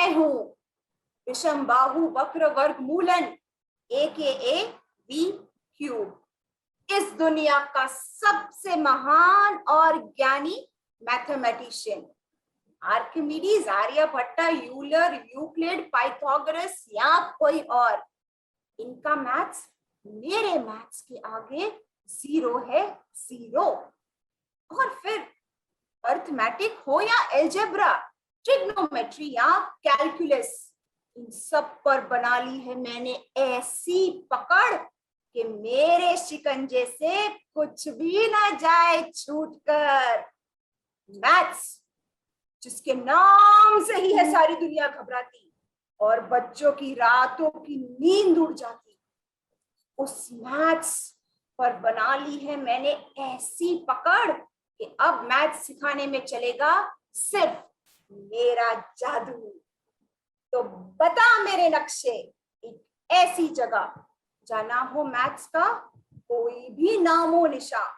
मैं हूं विषम बाहु वक्र वर्गमूलन AKA V क्यूब, इस दुनिया का सबसे महान और ज्ञानी mathematician. Archimedes, Aryabhata, Euler, Euclid, Pythagoras या कोई और, इनका मैथ्स मेरे मैथ्स के आगे जीरो है, जीरो। और फिर अर्थमेटिक हो या एल्जेब्रा, ट्रिग्नोमेट्री या कैलकुलस, इन सब पर बना ली है मैंने ऐसी पकड़ कि मेरे शिकंजे से कुछ भी ना जाए छूटकर। मैथ्स, जिसके नाम से ही है सारी दुनिया घबराती और बच्चों की रातों की नींद उड़ जाती, उस मैथ्स पर बना ली है मैंने ऐसी पकड़ कि अब मैथ्स सिखाने में चलेगा सिर्फ मेरा जादू। तो बता मेरे नक्शे एक ऐसी जगह जहां ना हो मैथ्स का कोई भी नामो निशान।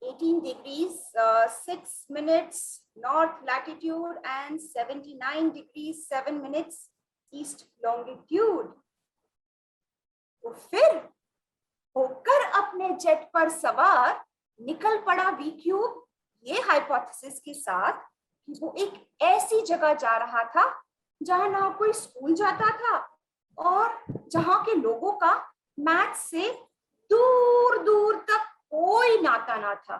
18 degrees 6 minutes north latitude and 79 degrees 7 minutes east longitude। तो फिर होकर अपने जेट पर सवार निकल पड़ा वी क्यूब ये हाइपोथेसिस के साथ कि वो एक ऐसी जगह जा रहा था जहां ना कोई स्कूल जाता था और जहां के लोगों का मैथ्स से दूर दूर तक कोई नाता ना था।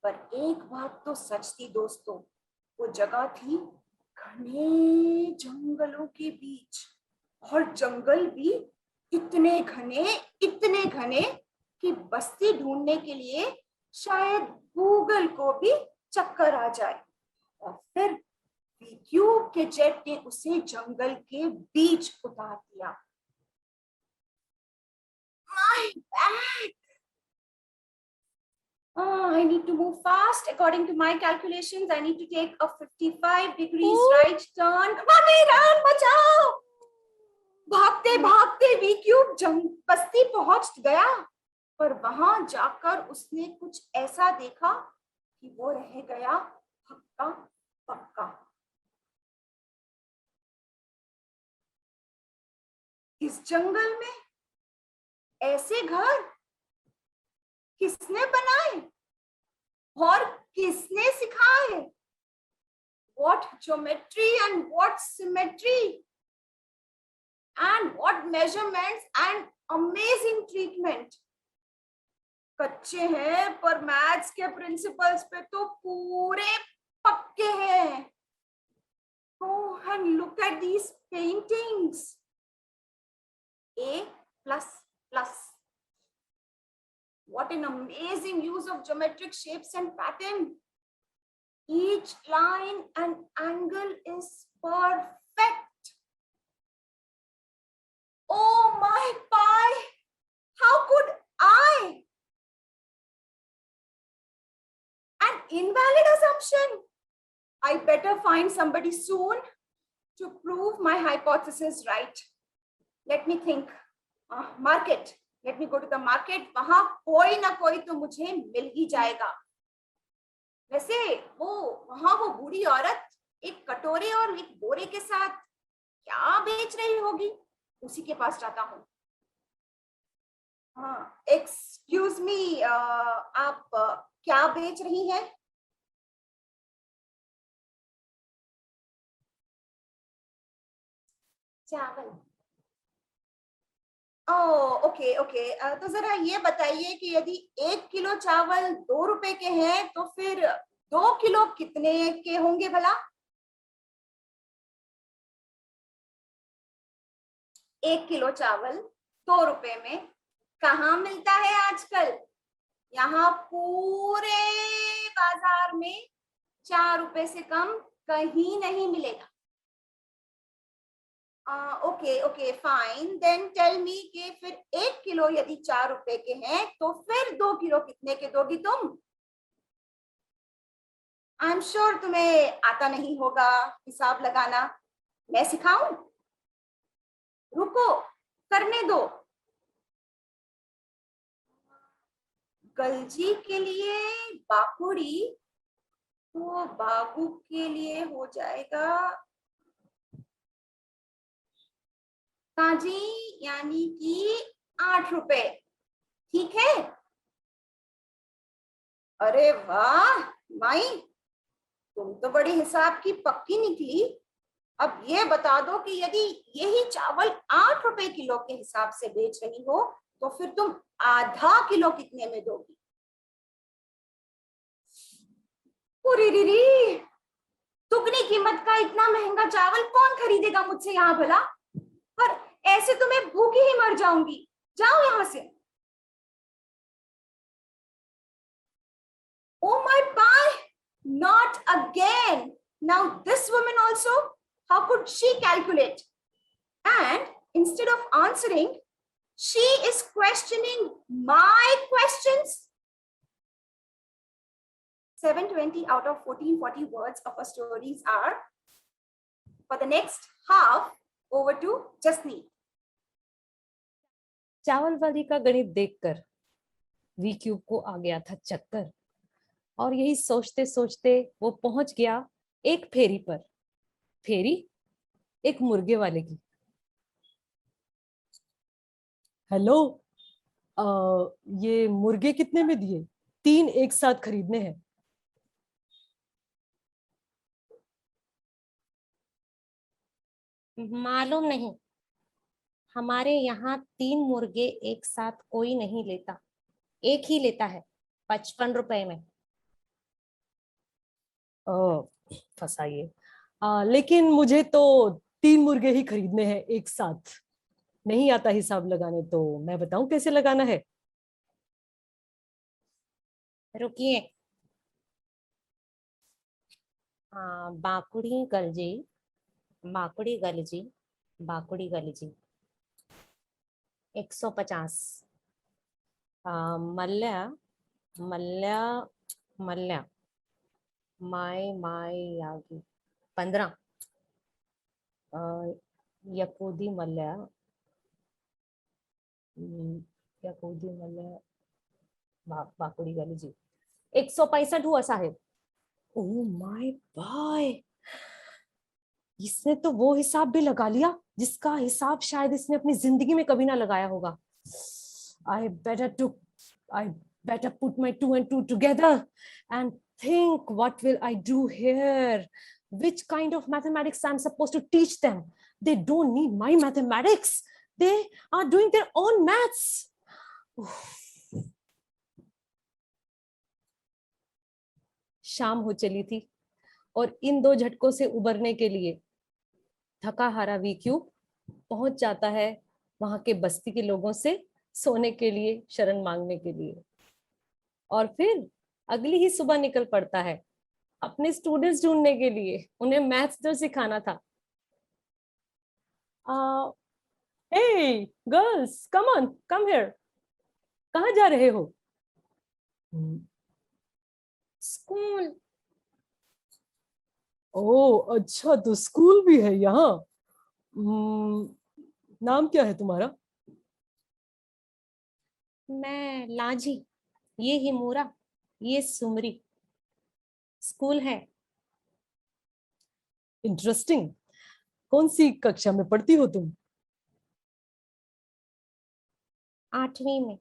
पर एक बात तो सच थी दोस्तों, वो जगह थी घने जंगलों के बीच, और जंगल भी इतने घने कि बस्ती ढूंढने के लिए शायद गूगल को भी चक्कर आ जाए। और फिर क्यूब के जेट ने उसे जंगल के बीच उतार दिया। My back! I need to move fast. According to my calculations, I need to take a 55 degrees right turn. Mummy रान बचाओ! भागते भागते वी क्यूब बस्ती पहुंच गया, पर वहां जाकर उसने कुछ ऐसा देखा कि वो रह गया हक्का पक्का। इस जंगल में ऐसे घर किसने बनाए और किसने सिखाए? What geometry and what symmetry and what measurements and amazing treatment। कच्चे हैं पर मैथ्स के प्रिंसिपल्स पे तो पूरे पक्के हैं। Oh, and look at these paintings. A plus plus. What an amazing use of geometric shapes and pattern. Each line and angle is perfect. Oh my pie! How could I? An invalid assumption. I better find somebody soon to prove my hypothesis right. Let me think. Market. Let me go to the market. वहां कोई ना कोई तो मुझे मिल ही जाएगा। वैसे वहां वो बूढ़ी औरत एक कटोरे और एक बोरे के साथ क्या बेच रही होगी, उसी के पास जाता हूँ। हाँ, एक्सक्यूज मी, आप क्या बेच रही हैं? चावल। ओके ओके, तो जरा ये बताइए कि यदि 1 किलो चावल 2 रुपए के हैं तो फिर 2 किलो कितने के होंगे भला? 1 किलो चावल 2 रुपए में कहाँ मिलता है आजकल? यहाँ पूरे बाजार में 4 रुपए से कम कहीं नहीं मिलेगा। Okay okay fine, then tell me कि फिर 1 किलो यदि 4 रुपए के हैं तो फिर 2 किलो कितने के दोगी तुम? आई एम श्योर तुम्हें आता नहीं होगा हिसाब लगाना, मैं सिखाऊं? रुको, करने दो। गलजी के लिए बाकुड़ी तो बाबू के लिए हो जाएगा काजी, यानी कि 8 रुपए। ठीक है। अरे वाह माई, तुम तो बड़ी हिसाब की पक्की निकली। अब ये बता दो कि यदि यही चावल 8 रुपए किलो के हिसाब से बेच रही हो तो फिर तुम आधा किलो कितने में दोगी? री, दुगनी कीमत का इतना महंगा चावल कौन खरीदेगा मुझसे यहाँ भला? पर ऐसे तो मैं भूखी ही मर जाऊंगी। जाओ यहां से। Oh my pie! Not again! Now this woman also, how could she calculate? And instead of answering, she is questioning my questions. 720 out of 1440 words of our stories are. For the next half, over to Jasneet. चावल वाली का गणित देखकर we cube को आ गया था चक्कर, और यही सोचते सोचते वो पहुंच गया एक फेरी पर। फेरी एक मुर्गे वाले की। हेलो, ये मुर्गे कितने में दिए? 3 एक साथ खरीदने हैं। मालूम नहीं, हमारे यहाँ 3 मुर्गे एक साथ कोई नहीं लेता, एक ही लेता है 55 रुपए में। फसाइए। लेकिन मुझे तो 3 मुर्गे ही खरीदने हैं एक साथ। नहीं आता हिसाब लगाने, तो मैं बताऊं कैसे लगाना है? रुकिए। बाकुड़ी गलजी, बाकुड़ी गलजी, बाकुड़ी गलजी 150। मल्ल्या, मल्ल्या, मल्ल्या, माय माय यागी 15। यकूदी मल्ल्या, यकूदी मल्ल्या, बाकुड़ी गलजी 165 हुआ साहेब। ओह माय बाय, इसने तो वो हिसाब भी लगा लिया जिसका हिसाब शायद इसने अपनी जिंदगी में कभी ना लगाया होगा। I better put my 2 and 2 together and think, what will I do here? Which kind of mathematics I'm supposed to teach them? They don't need my mathematics. They are doing their own maths. शाम हो चली थी और इन 2 झटकों से उबरने के लिए थका हारा वी क्यूब पहुंच जाता है वहां के बस्ती के लोगों से सोने के लिए, शरण मांगने के लिए। और फिर अगली ही सुबह निकल पड़ता है अपने स्टूडेंट्स ढूंढने के लिए, उन्हें मैथ्स जो सिखाना था। Hey girls, come on, come here. कहाँ जा रहे हो? स्कूल। ओह अच्छा, तो स्कूल भी है यहाँ। नाम क्या है तुम्हारा? मैं लाजी, ये हिमूरा, ये सुमरी। स्कूल है। इंटरेस्टिंग। कौन सी कक्षा में पढ़ती हो तुम? 8वीं में।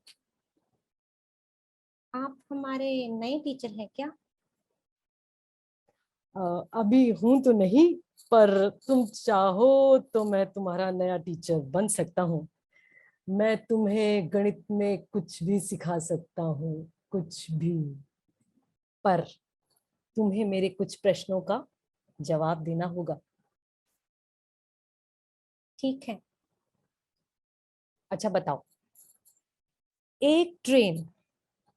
आप हमारे नए टीचर हैं क्या? अभी हूं तो नहीं, पर तुम चाहो तो मैं तुम्हारा नया टीचर बन सकता हूँ। मैं तुम्हें गणित में कुछ भी सिखा सकता हूँ, कुछ भी। पर तुम्हें मेरे कुछ प्रश्नों का जवाब देना होगा। ठीक है। अच्छा बताओ, एक ट्रेन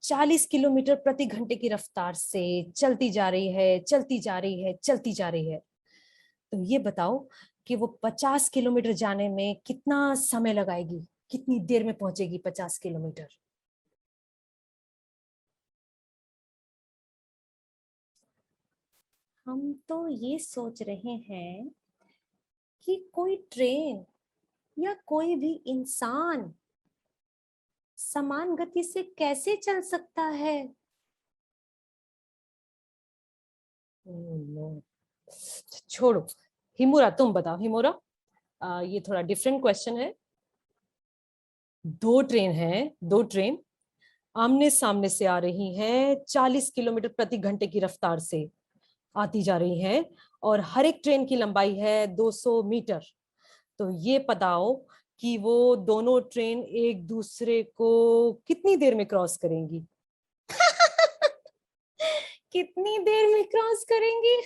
40 किलोमीटर प्रति घंटे की रफ्तार से चलती जा रही है, चलती जा रही है, चलती जा रही है। तो ये बताओ कि वो 50 किलोमीटर जाने में कितना समय लगाएगी, कितनी देर में पहुंचेगी 50 किलोमीटर? हम तो ये सोच रहे हैं कि कोई ट्रेन या कोई भी इंसान समान गति से कैसे चल सकता है। नो, छोड़ो। हिमुरा तुम बताओ। हिमुरा, ये थोड़ा डिफरेंट क्वेश्चन है। दो ट्रेन आमने सामने से आ रही हैं, 40 किलोमीटर प्रति घंटे की रफ्तार से आती जा रही हैं, और हर एक ट्रेन की लंबाई है 200 मीटर। तो ये बताओ कि वो दोनों ट्रेन एक दूसरे को कितनी देर में क्रॉस करेंगी? कितनी देर में क्रॉस करेंगी?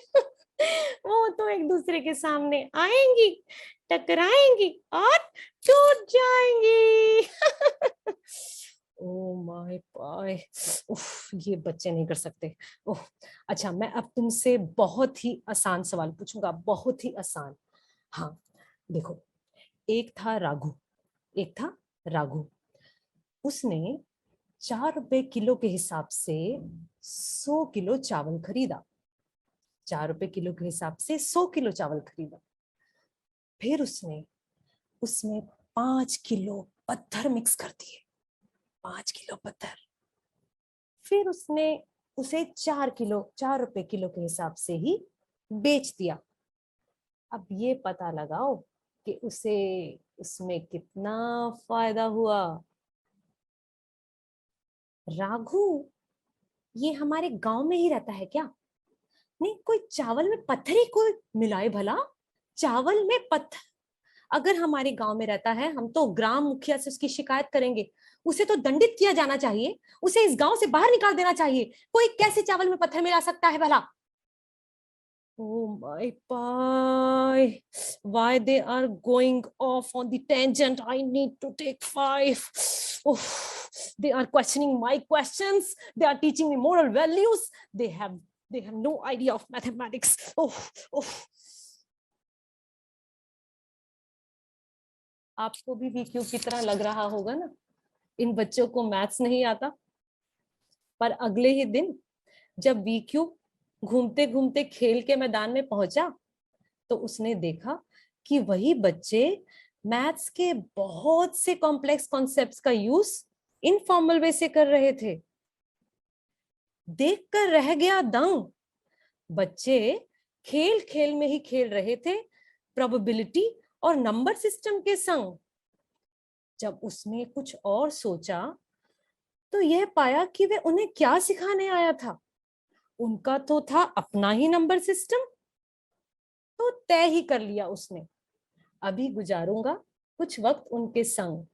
वो तो एक दूसरे के सामने आएंगी, टकराएंगी और टूट जाएंगी। ओ माय गॉड, उफ, ये बच्चे नहीं कर सकते। ओह, अच्छा, मैं अब तुमसे बहुत ही आसान सवाल पूछूंगा, बहुत ही आसान। हाँ, देखो, एक था राघु, एक था राघु। उसने 4 रुपए किलो के हिसाब से 100 किलो चावल खरीदा। 4 रुपए किलो के हिसाब से 100 किलो चावल खरीदा। फिर उसने उसमें 5 किलो पत्थर मिक्स कर दिए। 5 किलो पत्थर। फिर उसने उसे 4 रुपए किलो के हिसाब से ही बेच दिया। अब ये पता लगाओ कि उसे उसमें कितना फायदा हुआ। राघु ये हमारे गांव में ही रहता है क्या? नहीं, कोई चावल में पत्थर ही कोई मिलाए भला? चावल में पत्थर? अगर हमारे गांव में रहता है, हम तो ग्राम मुखिया से उसकी शिकायत करेंगे। उसे तो दंडित किया जाना चाहिए, उसे इस गांव से बाहर निकाल देना चाहिए। कोई कैसे चावल में पत्थर मिला सकता है भला? Oh my pie. Why they are going off on the tangent? I need to take 5. Oh, they are questioning my questions. They are teaching me moral values. They have no idea of mathematics. Oh, oh. आपको भी VQ की तरह लग रहा होगा ना, इन बच्चों को मैथ्स नहीं आता। पर अगले ही दिन जब वीक्यू घूमते घूमते खेल के मैदान में पहुंचा, तो उसने देखा कि वही बच्चे मैथ्स के बहुत से कॉम्प्लेक्स कॉन्सेप्ट्स का यूज इनफॉर्मल वे से कर रहे थे। देखकर रह गया दंग। बच्चे खेल खेल में ही खेल रहे थे प्रोबेबिलिटी और नंबर सिस्टम के संग। जब उसने कुछ और सोचा, तो यह पाया कि वे उन्हें क्या सिखाने आया था। उनका तो था अपना ही नंबर सिस्टम। तो तय ही कर लिया उसने, अभी गुजारूंगा कुछ वक्त उनके संग,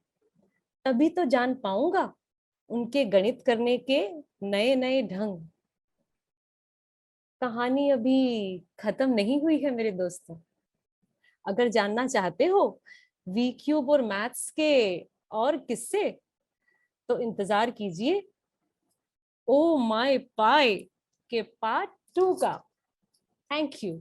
तभी तो जान पाऊंगा उनके गणित करने के नए नए ढंग। कहानी अभी खत्म नहीं हुई है मेरे दोस्तों। अगर जानना चाहते हो वी क्यूब और मैथ्स के और किस्से, तो इंतजार कीजिए ओ माय पाई के पार्ट 2 का। Thank you.